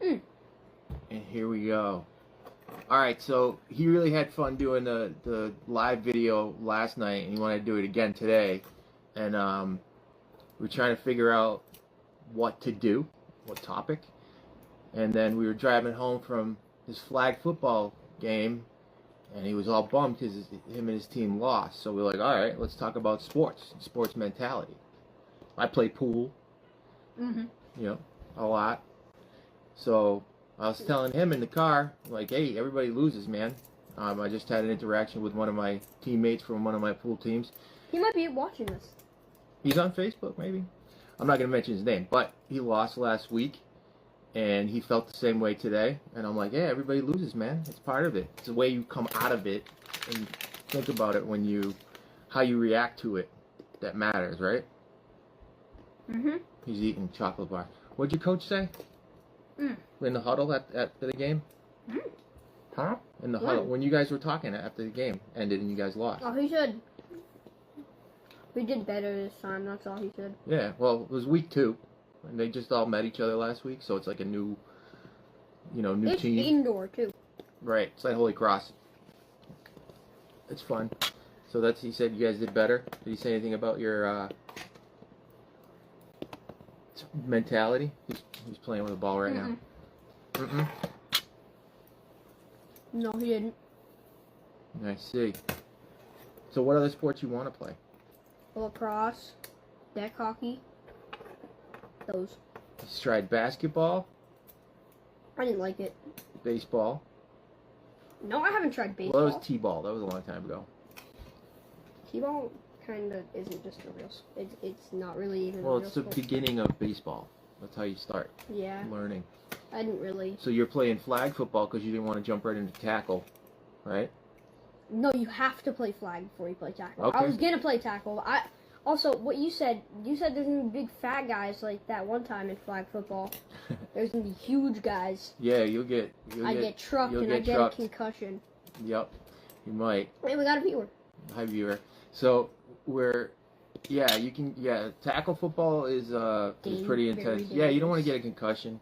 Mm. And here we go. Alright, so he really had fun doing the live video last night, and he wanted to do it again today. And we're trying to figure out what to do, what topic. And then we were driving home from his flag football game, and he was all bummed because him and his team lost. So we're like, alright, let's talk about sports mentality. I play pool, Mm-hmm. you know, a lot. So I was telling him in the car, like, hey, everybody loses, man. I just had an interaction with one of my teammates from one of my pool teams. He might be watching this. He's on Facebook, maybe. I'm not going to mention his name, but he lost last week, and he felt the same way today. And I'm like, yeah, everybody loses, man. It's part of it. It's the way you come out of it and think about it how you react to it that matters, right? Mm-hmm. He's eating chocolate bar. What'd your coach say? Mm. In the huddle at the game? Mm. Huh? In the huddle. When you guys were talking after the game ended and you guys lost. Oh, he said we did better this time. That's all he said. Yeah, well, it was week 2. And they just all met each other last week, so it's like a new team. It's indoor, too. Right. It's like Holy Cross. It's fun. So he said you guys did better. Did he say anything about your mentality? He's playing with a ball right now. Mm-mm. No, he didn't. I see. So what other sports you want to play? Lacrosse, deck hockey, those. You tried basketball, I didn't like it. baseball. No, I haven't tried baseball. Well, that was t-ball. That was a long time ago. T-ball kind of isn't just a real. It's not really even. Well, a real it's the sport. beginning of baseball. That's how you start Yeah, learning. I didn't really. So you're playing flag football because you didn't want to jump right into tackle, right? No, you have to play flag before you play tackle. Okay. I was gonna play tackle. Also, what you said there's gonna be big fat guys like that one time in flag football. There's gonna be huge guys. Yeah, I I get trucked and I get a concussion. Yep, you might. Hey, we got a viewer. Hi, viewer. So tackle football is pretty intense. Yeah, you don't want to get a concussion.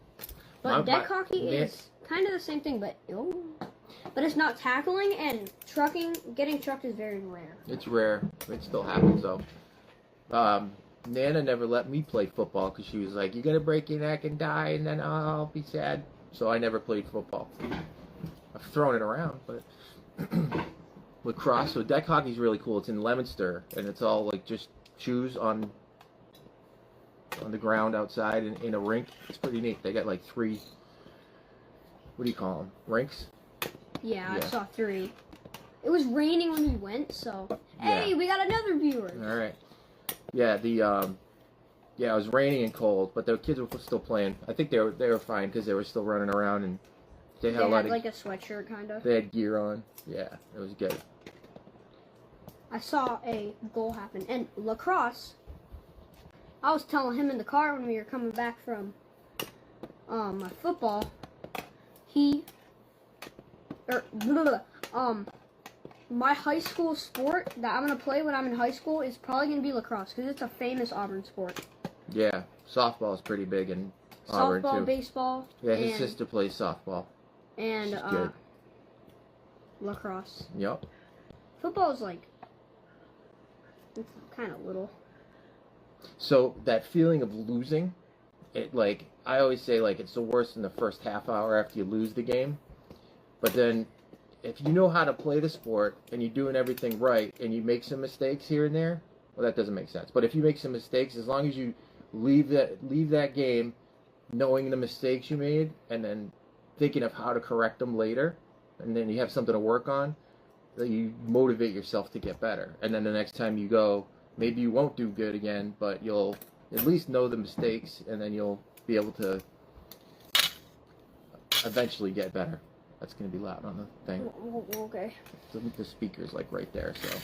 But deck hockey is kind of the same thing, but it's not tackling, and getting trucked is very rare. It's rare. It still happens though. Nana never let me play football because she was like, "You're gonna break your neck and die, and then I'll be sad." So I never played football. I've thrown it around, but lacrosse. So deck hockey is really cool. It's in Leominster, and it's all like just shoes on the ground outside in a rink. It's pretty neat. They got like 3. What do you call them? Rinks? Yeah, I saw 3. It was raining when we went, so hey, we got another viewer. All right. Yeah, it was raining and cold, but the kids were still playing. I think they were fine because they were still running around, and they had like a sweatshirt kind of. They had gear on. Yeah, it was good. I saw a goal happen, and lacrosse. I was telling him in the car when we were coming back from my football. My high school sport that I'm gonna play when I'm in high school is probably gonna be lacrosse because it's a famous Auburn sport. Yeah, softball is pretty big in Auburn Softball, too. baseball. Yeah, his sister plays softball. And She's good. lacrosse. Yep. Football is it's kind of little. So that feeling of losing, I always say it's the worst in the first half hour after you lose the game. But then if you know how to play the sport and you're doing everything right and you make some mistakes here and there, well, that doesn't make sense. But if you make some mistakes, as long as you leave that game knowing the mistakes you made and then thinking of how to correct them later, and then you have something to work on, you motivate yourself to get better. And then the next time you go, maybe you won't do good again, but you'll at least know the mistakes, and then you'll be able to eventually get better. That's going to be loud on the thing. Okay. The speaker's right there, so.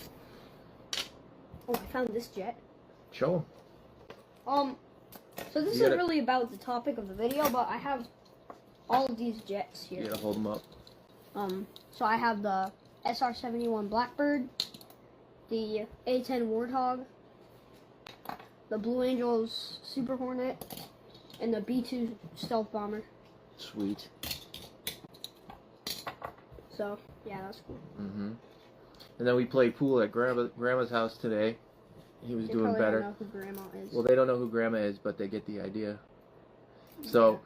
Oh, I found this jet. Show 'em. So this isn't really about the topic of the video, but I have all of these jets here. You gotta hold them up. So I have the SR-71 Blackbird, the A-10 Warthog, the Blue Angels Super Hornet, and the B-2 Stealth Bomber. Sweet. So yeah, that's cool. Mm-hmm. And then we played pool at Grandma's house today. He was doing better. Don't know who Grandma is. Well, they don't know who Grandma is, but they get the idea. So,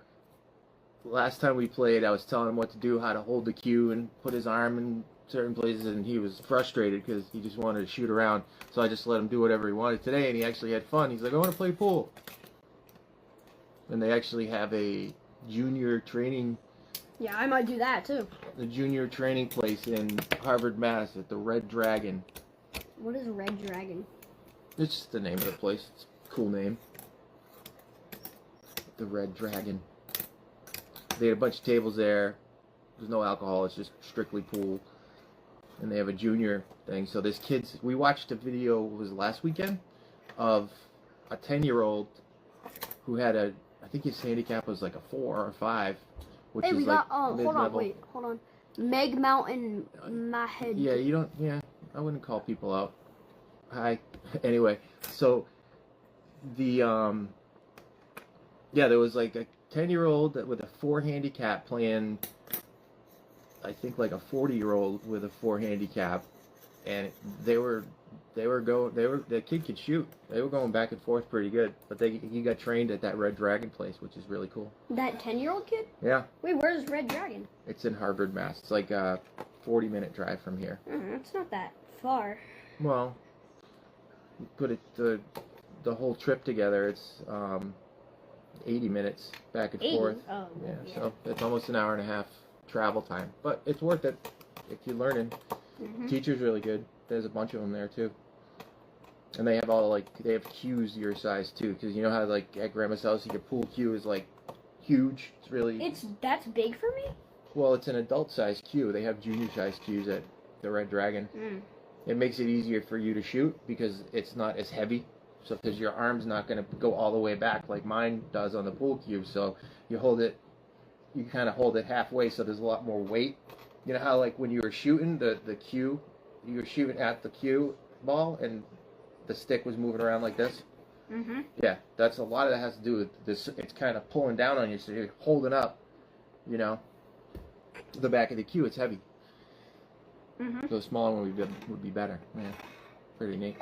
last time we played, I was telling him what to do, how to hold the cue and put his arm in certain places, and he was frustrated because he just wanted to shoot around. So I just let him do whatever he wanted today, and he actually had fun. He's like, I want to play pool. And they actually have a junior training. Yeah, I might do that too. The junior training place in Harvard, Mass. At the Red Dragon. What is Red Dragon? It's just the name of the place. It's a cool name. The Red Dragon. They had a bunch of tables there. There's no alcohol. It's just strictly pool. And they have a junior thing. So there's kids. We watched a video, it was last weekend, of a 10-year-old who had a, I think his handicap was like a 4 or a 5. Which hey, is we like got, hold on. Meg Mountain, my head. Yeah, you don't, I wouldn't call people out. Hi. Anyway, so the, there was like a 10-year-old with a 4 handicap playing, I think like a 40-year-old with a 4 handicap, and the kid could shoot. They were going back and forth pretty good, but he got trained at that Red Dragon place, which is really cool. That 10-year-old kid? Yeah. Wait, where's Red Dragon? It's in Harvard, Mass. It's like a 40-minute drive from here. It's not that far. Well, you put it the whole trip together, it's 80 minutes back and 80? forth. Oh, yeah, so it's almost an hour and a half travel time, but it's worth it if you're learning. Teacher's really good. There's a bunch of them there too, and they have they have cues your size too, because you know how like at Grandma's house your pool cue is like huge. It's really that's big for me. Well, it's an adult size cue. They have junior size cues at the Red Dragon. It makes it easier for you to shoot because it's not as heavy. So because your arm's not going to go all the way back like mine does on the pool cue, so you kind of hold it halfway, so there's a lot more weight. You know how like when you were shooting the cue, you were shooting at the cue ball and the stick was moving around like this? Yeah, that's a lot of that has to do with this. It's kind of pulling down on you, so you're holding up, the back of the cue. It's heavy. So a smaller one would be better. Yeah, pretty neat.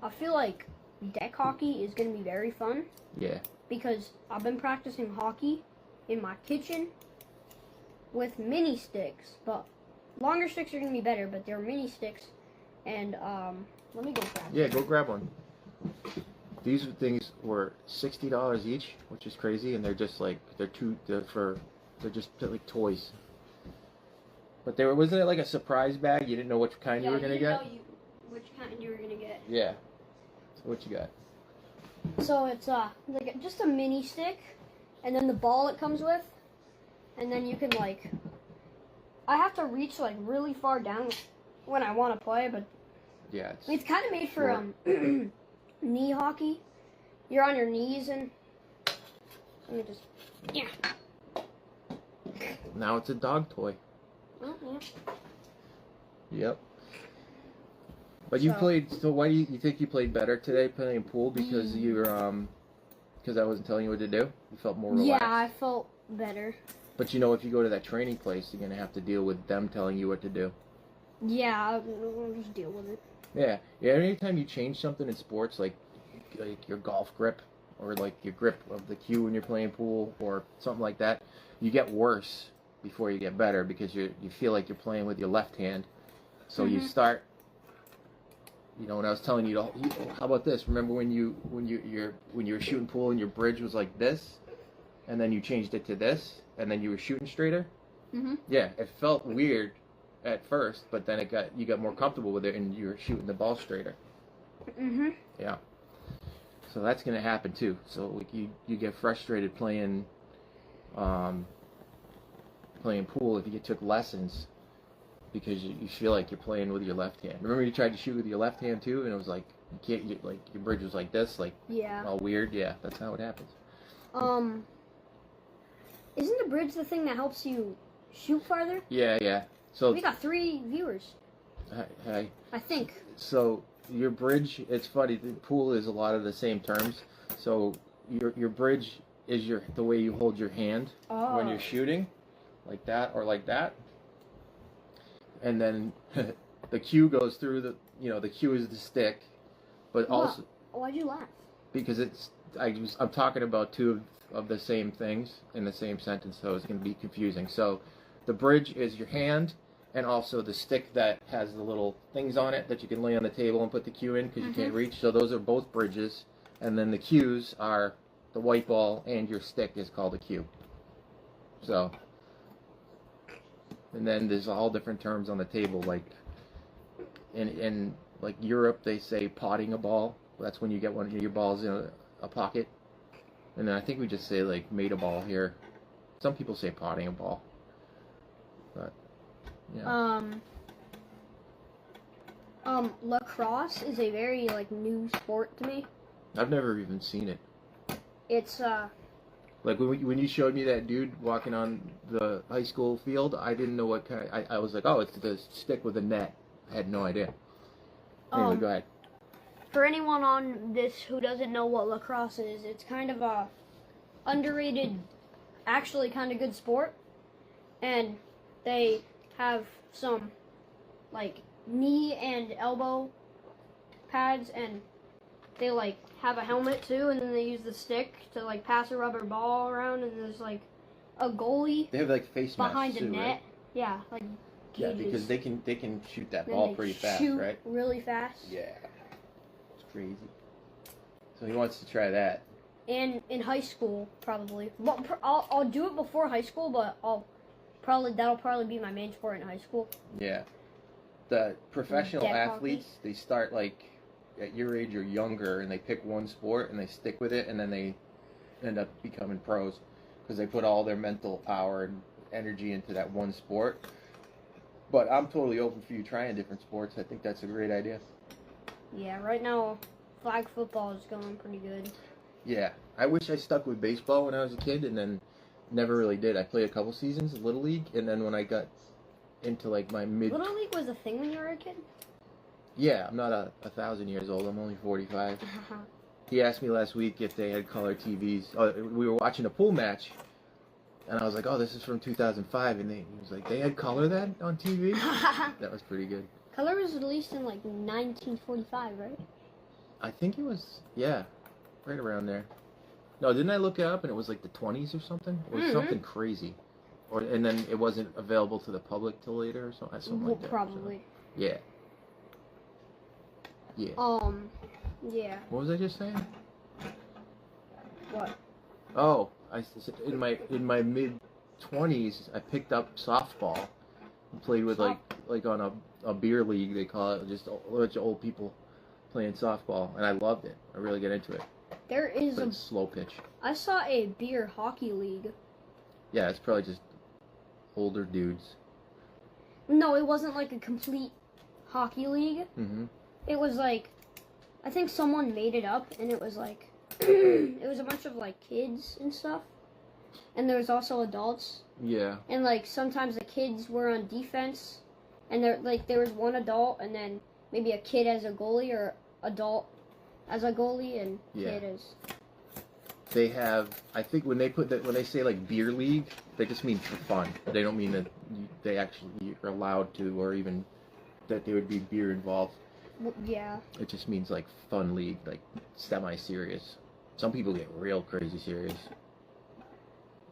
I feel like deck hockey is going to be very fun. Yeah. Because I've been practicing hockey in my kitchen with mini sticks, but longer sticks are going to be better, but they're mini sticks. And let me go grab one. Yeah, go grab one. These things were $60 each, which is crazy, and they're just like they're just like toys. But wasn't it like a surprise bag? You didn't know which kind you were gonna get. Which kind you were gonna get. Yeah. So what you got? So it's like just a mini stick, and then the ball it comes with, and then you can like. I have to reach like really far down when I want to play, but yeah, it's kind of made for knee hockey. You're on your knees and let me just Now it's a dog toy. Oh, yeah. Yep. But you played. So why do you think you played better today playing pool? Because because I wasn't telling you what to do. You felt more relaxed. Yeah, I felt better. But if you go to that training place, you're gonna have to deal with them telling you what to do. Yeah, I'll just deal with it. Yeah. Anytime you change something in sports, like your golf grip, or like your grip of the cue when you're playing pool, or something like that, you get worse before you get better because you feel like you're playing with your left hand. So you start. When I was telling you, how about this? Remember when you were shooting pool and your bridge was like this, and then you changed it to this, and then you were shooting straighter? Yeah, it felt weird at first, but then you got more comfortable with it, and you were shooting the ball straighter. Yeah. So that's gonna happen too. So like you get frustrated playing pool if you took lessons. Because you feel like you're playing with your left hand. Remember you tried to shoot with your left hand too, and it was like your bridge was like this, all weird. Yeah, that's how it happens. Isn't the bridge the thing that helps you shoot farther? Yeah. So we got 3 viewers. Hi. I think. So your bridge, it's funny. The pool is a lot of the same terms. So your bridge is the way you hold your hand when you're shooting, like that or like that. And then the cue goes through the cue is the stick, but also. Why'd you laugh? Because I'm talking about two of the same things in the same sentence, so it's going to be confusing. So the bridge is your hand, and also the stick that has the little things on it that you can lay on the table and put the cue in because you can't reach. So those are both bridges, and then the cues are the white ball and your stick is called a cue. So, and then there's all different terms on the table, like in like Europe they say potting a ball. That's when you get one of your balls in a pocket. And then I think we just say like made a ball here. Some people say potting a ball. But yeah. Lacrosse is a very like new sport to me. I've never even seen it. It's like when you showed me that dude walking on the high school field, I didn't know what kind of, I was like, oh, it's the stick with a net. I had no idea. Anyway, go ahead. For anyone on this who doesn't know what lacrosse is, it's kind of a underrated, actually kind of good sport. And they have some like knee and elbow pads, and they like have a helmet too, and then they use the stick to like pass a rubber ball around, and there's like a goalie. They have like face masks behind a too, net. right? Yeah, like cages. Yeah, because they can shoot that Then ball they pretty fast, shoot right? Really fast. Yeah. Crazy. So he wants to try that. And in high school, probably. Well, I'll do it before high school, but that'll probably be my main sport in high school. Yeah. The professional Deck athletes, they start like at your age or younger, and they pick one sport and they stick with it, and then they end up becoming pros because they put all their mental power and energy into that one sport. But I'm totally open for you trying different sports. I think that's a great idea. Yeah, right now, flag football is going pretty good. Yeah, I wish I stuck with baseball when I was a kid, and then never really did. I played a couple seasons of Little League, and then when I got into like my Little League was a thing when you were a kid? Yeah, I'm not 1,000 years old. I'm only 45. He asked me last week if they had color TVs. Oh, we were watching a pool match, and I was like, oh, this is from 2005, and he was like, they had color that on TV? That was pretty good. Color was released in like 1945, right? I think it was, yeah, right around there. No, didn't I look it up and it was like the 20s or something? It was something crazy. And then it wasn't available to the public till later or something like that. Probably. So, yeah. Yeah. Yeah. What was I just saying? What? Oh, in my mid-20s, I picked up softball and played with like on a beer league, they call it, just a bunch of old people playing softball, and I loved it. I really got into it. There is a slow pitch. I saw a beer hockey league. Yeah, it's probably just older dudes. No, it wasn't like a complete hockey league. Mm-hmm. It was like, I think someone made it up, and it was like, it was a bunch of like kids and stuff, and there was also adults. Yeah. And like sometimes the kids were on defense, and there was one adult, and then maybe a kid as a goalie, or adult as a goalie, and kid as. They have, I think when they say like beer league, they just mean for fun. They don't mean that they actually are allowed to, or even that there would be beer involved. Yeah. It just means like fun league, like semi-serious. Some people get real crazy serious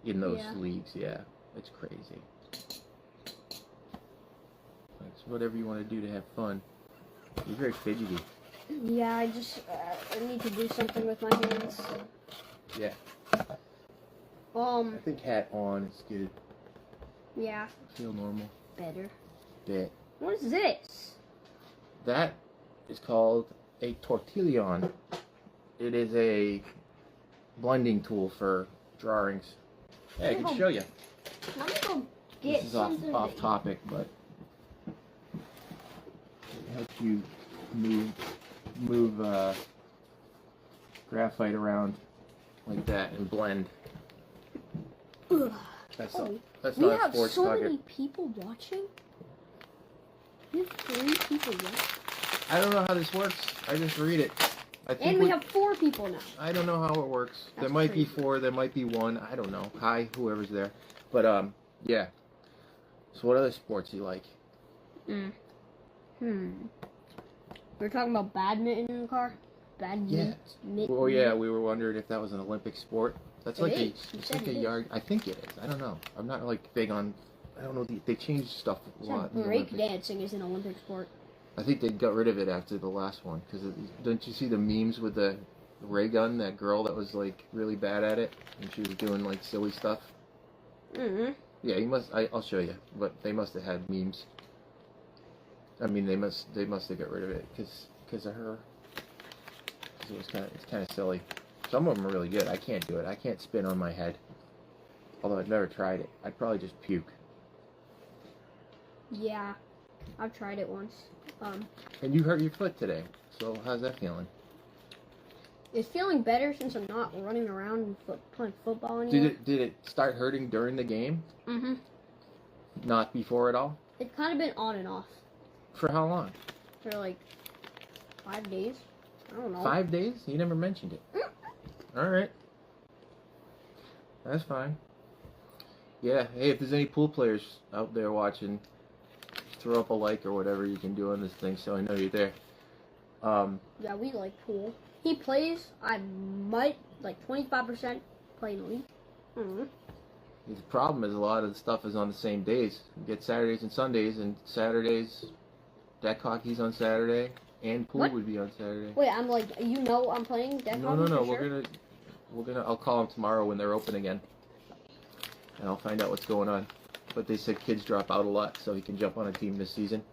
in those leagues. Yeah, it's crazy. It's whatever you want to do to have fun. You're very fidgety. Yeah, I just I need to do something with my hands. Yeah. I think hat on is good. Yeah. Feel normal. Better. Bit. What is this? That is called a tortillon. It is a blending tool for drawings. Yeah, I can show you. Let me go get this is off topic, but it helps you move graphite around like that and blend. Ugh. That's not a sports We have so target. many people watching. We have 3 people watching. I don't know how this works. I just read it. I think And we have 4 people now. I don't know how it works. That's there might be crazy. 4, there might be 1. I don't know. Hi, whoever's there. But yeah. So what other sports do you like? We're talking about badminton in the car. Badminton. Yeah. Well, yeah, we were wondering if that was an Olympic sport. That's like it's like a yard. I think it is. I don't know. I'm not like big on. I don't know. They changed stuff a lot. Break dancing is an Olympic sport. I think they got rid of it after the last one because didn't you see the memes with the ray gun? That girl that was like really bad at it and she was doing like silly stuff. Yeah, you must. I'll show you. But they must have had memes. I mean, they must have got rid of it because of her. Cause it's kind of silly. Some of them are really good. I can't do it. I can't spin on my head. Although I've never tried it. I'd probably just puke. Yeah, I've tried it once. And you hurt your foot today. So how's that feeling? It's feeling better since I'm not running around and playing football anymore. Did it start hurting during the game? Not before at all? It's kind of been on and off. For how long? For like 5 days. I don't know. 5 days? You never mentioned it. Alright. That's fine. Yeah, hey, if there's any pool players out there watching, throw up a like or whatever you can do on this thing so I know you're there. Yeah, we like pool. He plays, I might, like 25% play in the league. The problem is a lot of the stuff is on the same days. You get Saturdays and Sundays, and Saturdays, deck hockey's on Saturday, and pool would be on Saturday. Wait, I'm like, I'm playing deck hockey? No, for sure? we're gonna, I'll call them tomorrow when they're open again. And I'll find out what's going on. But they said kids drop out a lot, so he can jump on a team this season.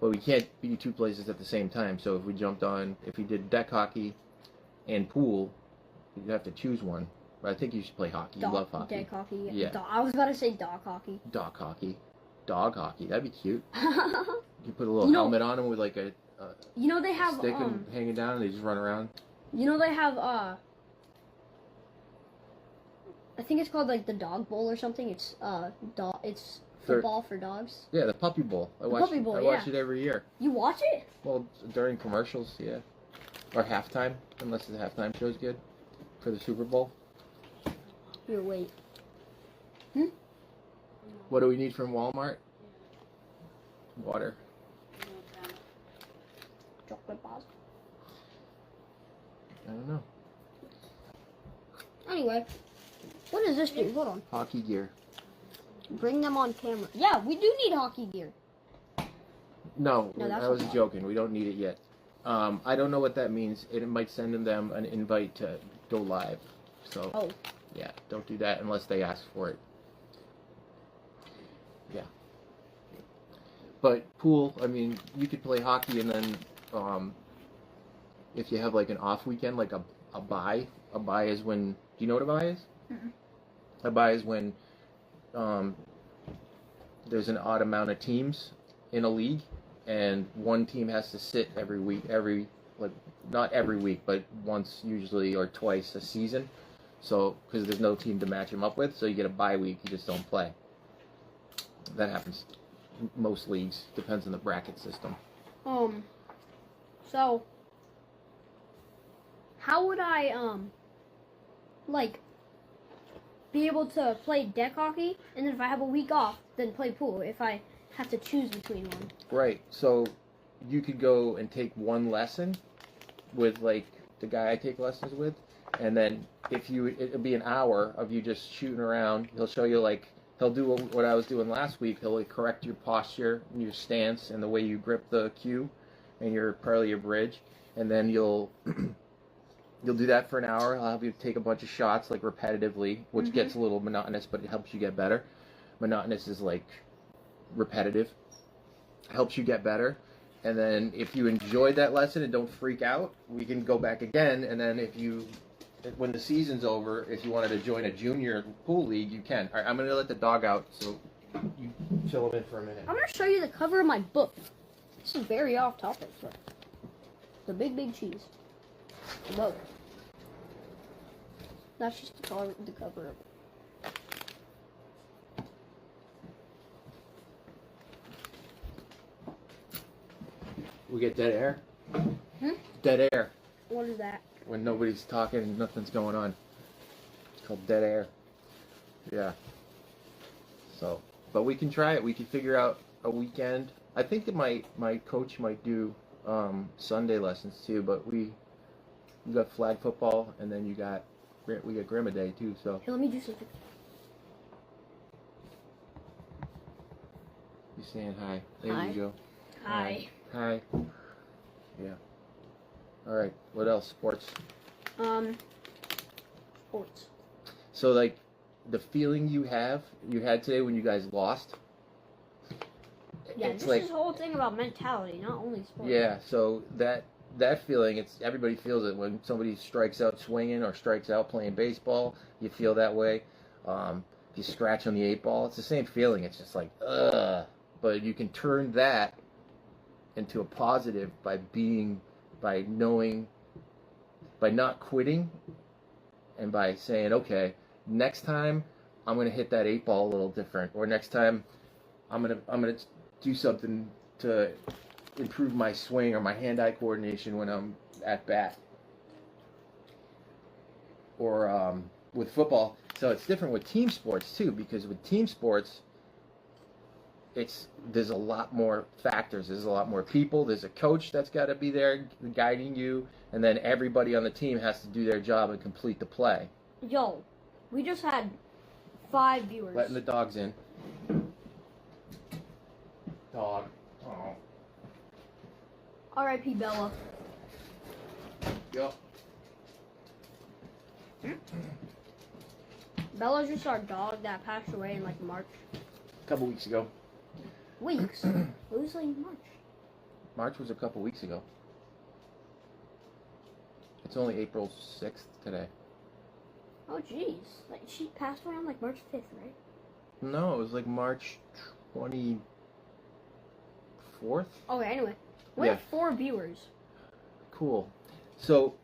But we can't be 2 places at the same time, so if we did deck hockey and pool, you'd have to choose one. But I think you should play hockey. You love hockey. Deck hockey. Yeah. I was about to say dog hockey. Dog hockey. Dog hockey. That'd be cute. You put a little helmet on them with like a they have stick hanging down and they just run around. They have I think it's called like the dog bowl or something. It's it's football for dogs. Yeah, the puppy bowl. I watch it every year. You watch it? Well, during commercials, yeah. Or halftime, unless the halftime show's good for the Super Bowl. Here, wait. What do we need from Walmart? Water. Chocolate bars. I don't know. Anyway, what does this do? Hold on. Hockey gear. Bring them on camera. Yeah, we do need hockey gear. No, that's I was joking. We don't need it yet. I don't know what that means. It might send them an invite to go live. So, yeah, don't do that unless they ask for it. Yeah. But pool, I mean, you could play hockey and then if you have like an off weekend, like a bye. A bye is when, do you know what a bye is? A bye is when there's an odd amount of teams in a league and one team has to sit every week, not every week, but once usually or twice a season. So, because there's no team to match them up with, so you get a bye week, you just don't play. That happens in most leagues. Depends on the bracket system. So, how would I, be able to play deck hockey, and then if I have a week off, then play pool, if I have to choose between one? Right, so you could go and take one lesson with, like, the guy I take lessons with, and then it'll be an hour of you just shooting around. He'll show you, like, he'll do what I was doing last week. He'll correct your posture, and your stance, and the way you grip the cue, and probably your bridge, and then you'll do that for an hour. I'll have you take a bunch of shots, like, repetitively, which gets a little monotonous, but it helps you get better. Monotonous is, like, repetitive. Helps you get better. And then if you enjoyed that lesson and don't freak out, we can go back again. And then when the season's over, if you wanted to join a junior pool league, you can. All right, I'm going to let the dog out, so you chill him in for a minute. I'm going to show you the cover of my book. This is very off topic, but the big cheese. The book. That's just the cover of it. We get dead air? Dead air. What is that? When nobody's talking and nothing's going on. It's called dead air. Yeah. So, but we can try it. We can figure out a weekend. I think that my coach might do Sunday lessons too, but we got flag football, and then we got Grandma Day too. So Hey, let me do something. you saying hi? There Hi. you go. Hi. Hi. Yeah. All right. What else? Sports. Sports. So like the feeling you had today when you guys lost. Yeah, it's this like, is the whole thing about mentality, not only sports. Yeah. So that feeling, everybody feels it when somebody strikes out swinging or strikes out playing baseball. You feel that way. If you scratch on the 8 ball, it's the same feeling. It's just like ugh. But you can turn that into a positive by not quitting, and by saying, okay, next time I'm gonna hit that 8 ball a little different, or next time I'm gonna do something to improve my swing or my hand-eye coordination when I'm at bat. Or with football, so it's different with team sports too, because with team sports, there's a lot more factors. There's a lot more people. There's a coach that's got to be there guiding you, and then everybody on the team has to do their job and complete the play. Yo, we just had 5 viewers. Letting the dogs in. Dog. Oh. R.I.P. Bella. Yep. Bella's just our dog that passed away in like March. A couple weeks ago. Weeks. It was like March. March was a couple weeks ago. It's only April 6th today. Oh jeez. Like she passed away on like March 5th, right? No, it was like March 24th. Okay, anyway. We have 4 viewers. Cool. So,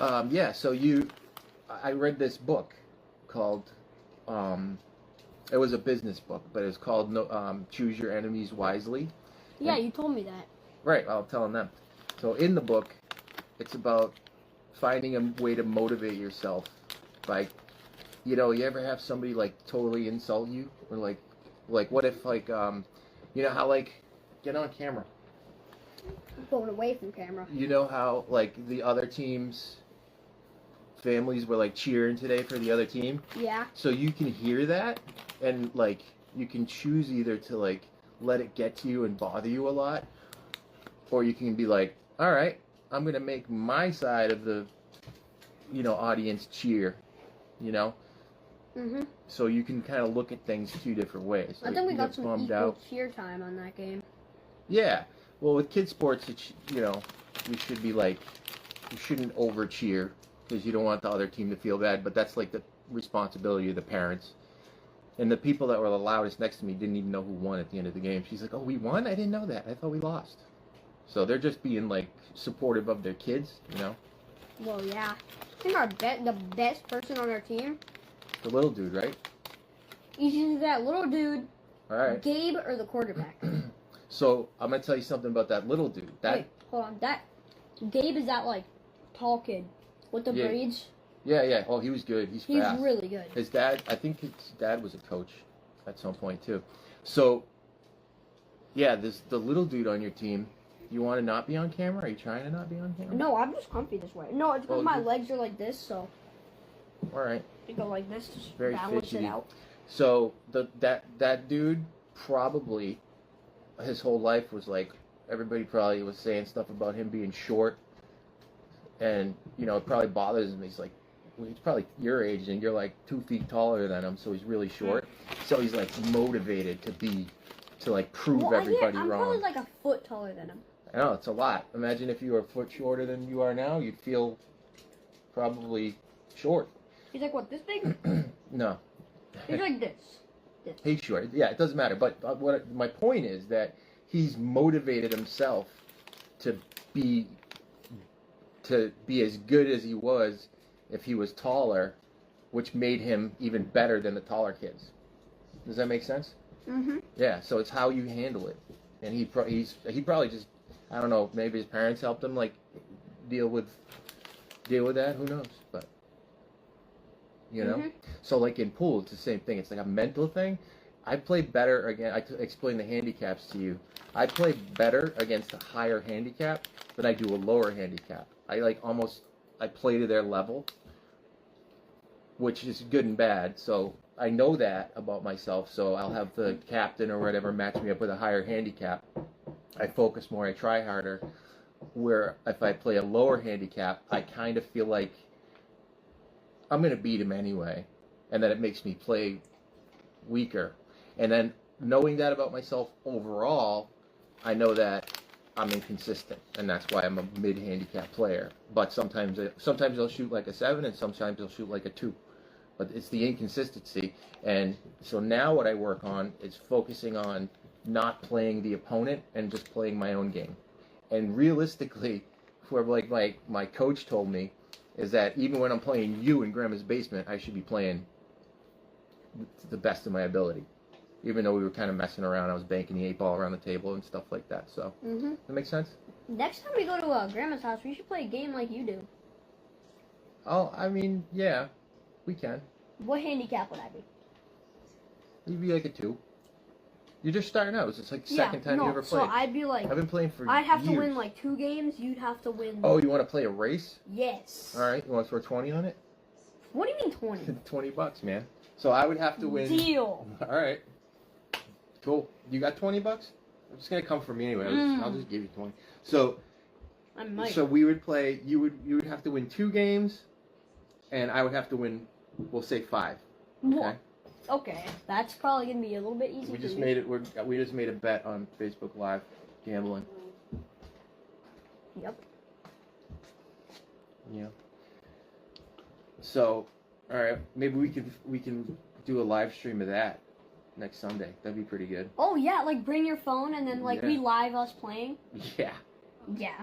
I read this book called, it was a business book, but it's called Choose Your Enemies Wisely. Yeah, you told me that. Right, I'll tell them. So in the book, it's about finding a way to motivate yourself. Like, you ever have somebody like totally insult you? Or like what if like, you know how like, get on camera. Going away from camera. You know how like the other team's families were like cheering today for the other team? Yeah. So you can hear that, and like you can choose either to like let it get to you and bother you a lot, or you can be like, all right, I'm gonna make my side of the audience cheer, Mhm. So you can kind of look at things 2 different ways. I think we got some bummed equal out. cheer time on that game. Yeah. Well, with kids sports, we should be like, you shouldn't over cheer because you don't want the other team to feel bad. But that's like the responsibility of the parents. And the people that were the loudest next to me didn't even know who won at the end of the game. She's like, "Oh, we won? I didn't know that. I thought we lost." So they're just being like supportive of their kids, Well, yeah. I think the best person on our team The little dude, right? is either that little dude, All right. Gabe, or the quarterback. So I'm gonna tell you something about that little dude. Wait, hold on. That Gabe is that like tall kid with the braids. Yeah. Oh, he was good. He's fast. Really good. His dad, I think his dad was a coach at some point too. So, yeah, the little dude on your team. You want to not be on camera? Are you trying to not be on camera? No, I'm just comfy this way. No, it's because my legs are like this, so. All right. You go like this, just Very balance fidgety. it out. So that dude probably his whole life was like, everybody probably was saying stuff about him being short, and it probably bothers him. He's like, well, he's probably your age, and you're like 2 feet taller than him, so he's really short. So he's like motivated to like prove everybody I'm wrong. probably like a foot taller than him. I know, it's a lot. Imagine if you were a foot shorter than you are now, you'd feel probably short. He's like, what, this big? No. He's like this. He's short. Yeah, it doesn't matter. But my point is that he's motivated himself to be as good as he was if he was taller, which made him even better than the taller kids. Does that make sense? Mm-hmm. Yeah, so it's how you handle it. And he probably just, I don't know, maybe his parents helped him like deal with that, who knows? But you know, Mm-hmm. so like in pool, it's the same thing. It's like a mental thing. I play better again. I explain the handicaps to you. I play better against a higher handicap than I do a lower handicap. I play to their level, which is good and bad. So I know that about myself. So I'll have the captain or whatever match me up with a higher handicap. I focus more. I try harder. Where if I play a lower handicap, I kind of feel like I'm going to beat him anyway. And then it makes me play weaker. And then knowing that about myself overall, I know that I'm inconsistent. And that's why I'm a mid-handicap player. But sometimes I'll shoot like a 7 and sometimes I'll shoot like a 2. But it's the inconsistency. And so now what I work on is focusing on not playing the opponent and just playing my own game. And realistically, where like my coach told me, is that even when I'm playing you in Grandma's basement, I should be playing to the best of my ability. Even though we were kind of messing around, I was banking the 8-ball around the table and stuff like that. So, That makes sense? Next time we go to Grandma's house, we should play a game like you do. Oh, I mean, yeah, we can. What handicap would I be? You'd be like a 2. You're just starting out. It's like second time you ever played. So I'd be like, I've been playing for I'd have years. to win like 2 games. You'd have to win. Oh, you want to play a race? Yes. All right. You want to throw 20 on it? What do you mean 20? $20, man. So I would have to win. Deal. All right. Cool. You got $20? It's gonna come from me anyway. I'll just give you 20. So. I might. So we would play. You would have to win 2 games, and I would have to win. We'll say 5. Okay. Okay, that's probably gonna be a little bit easy. We just made it. We just made a bet on Facebook Live, gambling. Yep. Yeah. So, all right, maybe we can do a live stream of that next Sunday. That'd be pretty good. Oh yeah, like bring your phone and then like we live us playing. Yeah. Yeah.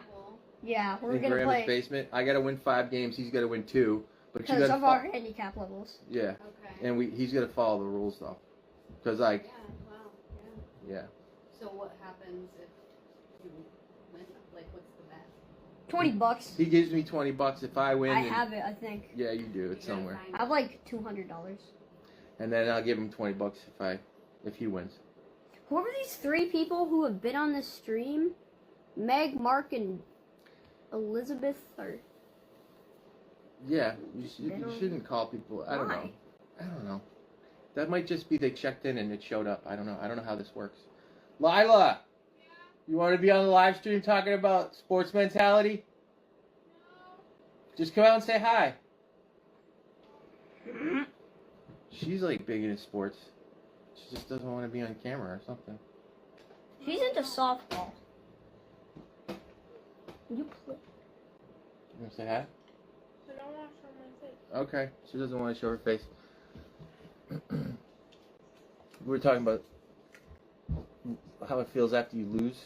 Yeah, we're in gonna Grandma's play. basement. I gotta win 5 games. He's gotta win 2. But you Because gotta of our handicap levels. Yeah. Okay. And he's gonna follow the rules though, because Yeah. Wow. Yeah. yeah. So what happens if you win? Like, what's the bet? $20. He gives me $20 if I win. I and- have it, I think. Yeah, you do. It's You gotta somewhere. find I have like $200. And then I'll give him $20 if he wins. Who are these 3 people who have been on this stream? Meg, Mark, and Elizabeth, or Yeah, you shouldn't call people. I don't know. Why? I don't know. That might just be they checked in and it showed up. I don't know. I don't know how this works. Lila, you want to be on the live stream talking about sports mentality? No. Just come out and say hi. She's like big into sports. She just doesn't want to be on camera or something. she's into softball. You play. You want to say hi? I don't want to show my face. Okay. She doesn't want to show her face. We're talking about how it feels after you lose.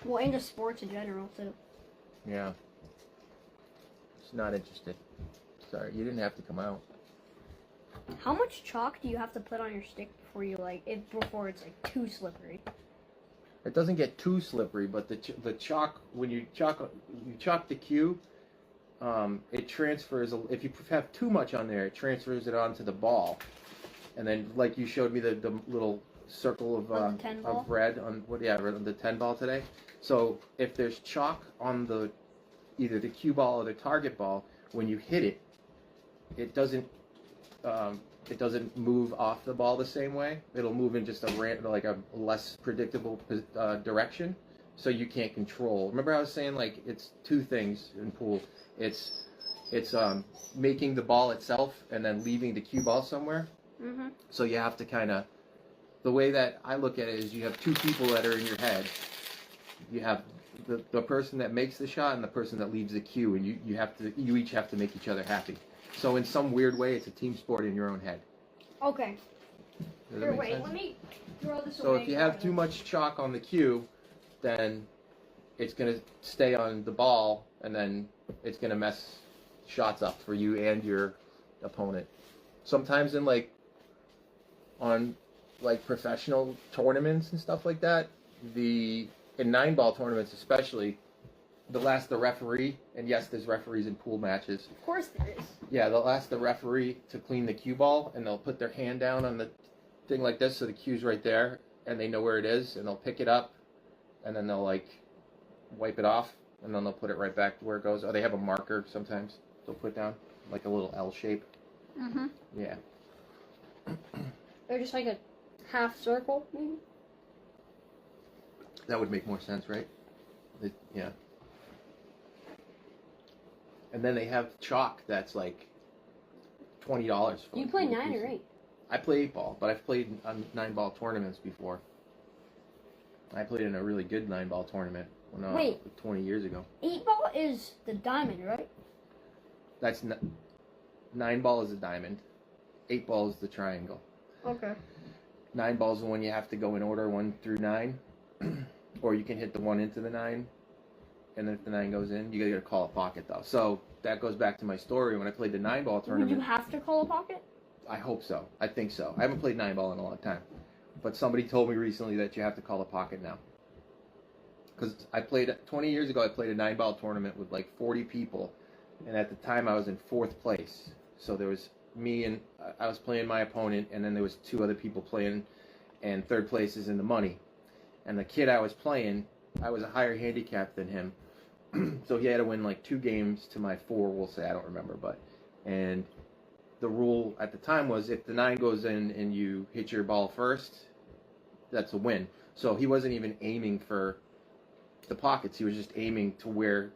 Well, into sports in general too. Yeah. She's not interested. Sorry, you didn't have to come out. How much chalk do you have to put on your stick before you before it's like too slippery? It doesn't get too slippery, but the chalk, when you chalk the cue, it transfers. If you have too much on there, it transfers it onto the ball, and then like you showed me the little circle On the 10 ball? of red on the 10 ball today. So if there's chalk on either the cue ball or the target ball, when you hit it, it doesn't move off the ball the same way. It'll move in just a less predictable direction, so you can't control. Remember I was saying like it's 2 things in pool. It's making the ball itself and then leaving the cue ball somewhere. Mm-hmm. So you have to kind of, the way that I look at it is you have 2 people that are in your head. You have the person that makes the shot and the person that leaves the cue, and you each have to make each other happy. So in some weird way, it's a team sport in your own head. Okay. Does that Here, make wait. sense? Let me throw this So away. if you have too much chalk on the cue, then it's going to stay on the ball, and then it's going to mess shots up for you and your opponent. Sometimes on professional tournaments and stuff like that, in 9-ball tournaments especially, they'll ask the referee, and yes, there's referees in pool matches. Of course there is. Yeah, they'll ask the referee to clean the cue ball, and they'll put their hand down on the thing like this, so the cue's right there, and they know where it is, and they'll pick it up, and then they'll like wipe it off, and then they'll put it right back to where it goes. Or they have a marker sometimes they'll put down, like a little L shape. Mm-hmm. Yeah. Or just like a half circle, maybe? That would make more sense, right? Yeah. And then they have chalk that's like $20 for. You play 9 or 8? I play 8 ball, but I've played on 9 ball tournaments before. I played in a really good 9 ball tournament when Wait. 20 years ago. 8 ball is the diamond, right? That's 9 ball is a diamond. 8 ball is the triangle. Okay. 9 ball is the one you have to go in order 1 through 9, or you can hit the 1 into the 9, and then if the 9 goes in, you gotta call a pocket though. So that goes back to my story when I played the 9 ball tournament. Would you have to call a pocket? I hope so. I think so. I haven't played 9 ball in a long time, but somebody told me recently that you have to call a pocket now. Because I played 20 years ago. I played a 9 ball tournament with like 40 people, and at the time I was in 4th place. So there was me and I was playing my opponent, and then there was 2 other people playing, and 3rd place is in the money. And the kid I was playing, I was a higher handicap than him, so he had to win like 2 games to my 4. We'll say, I don't remember, but and the rule at the time was if the 9 goes in and you hit your ball first, that's a win. So he wasn't even aiming for the pockets. He was just aiming to where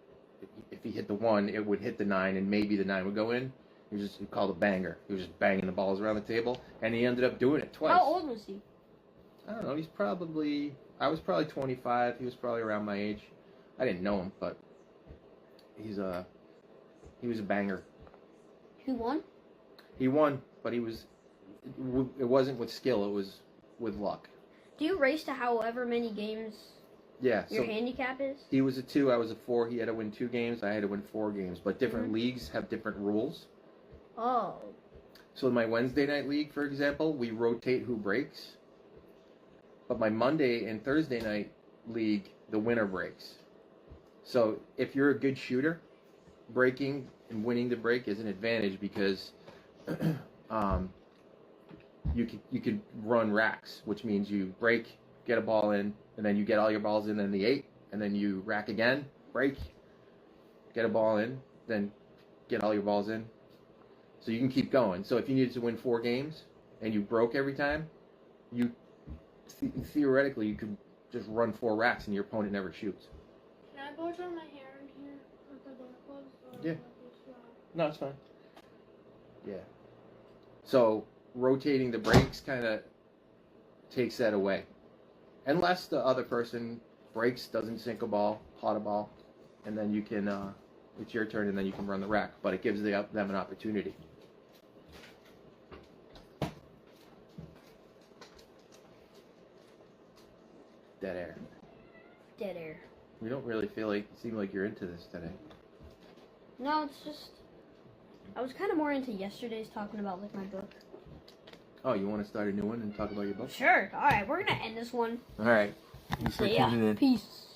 if he hit the 1, it would hit the 9, and maybe the 9 would go in. He called a banger. He was just banging the balls around the table, and he ended up doing it twice. How old was he? I don't know. I was probably 25. He was probably around my age. I didn't know him, but he was a banger. Who won? He won, but it wasn't with skill. It was with luck. Do you race to however many games Yeah. your handicap is? He was a 2. I was a 4. He had to win 2 games. I had to win 4 games. But different leagues have different rules. Oh. So in my Wednesday night league, for example, we rotate who breaks. But my Monday and Thursday night league, the winner breaks. So if you're a good shooter, breaking and winning the break is an advantage because you could run racks, which means you break, get a ball in, and then you get all your balls in the 8, and then you rack again, break, get a ball in, then get all your balls in. So you can keep going. So if you needed to win 4 games and you broke every time, theoretically you could just run 4 racks and your opponent never shoots. Can I blow dry my hair in here with the door closed? Yeah. No, it's fine. Yeah. So rotating the breaks kind of takes that away. Unless the other person breaks, doesn't sink a ball, pot a ball, and then you can, it's your turn and then you can run the rack. But it gives them an opportunity. Dead air. Dead air. You don't really seem like you're into this today. No, it's just I was kind of more into yesterday's talking about like my book. Oh, you want to start a new one and talk about your book? Sure. All right, we're gonna end this one. All right. Thanks for tuning in. Peace.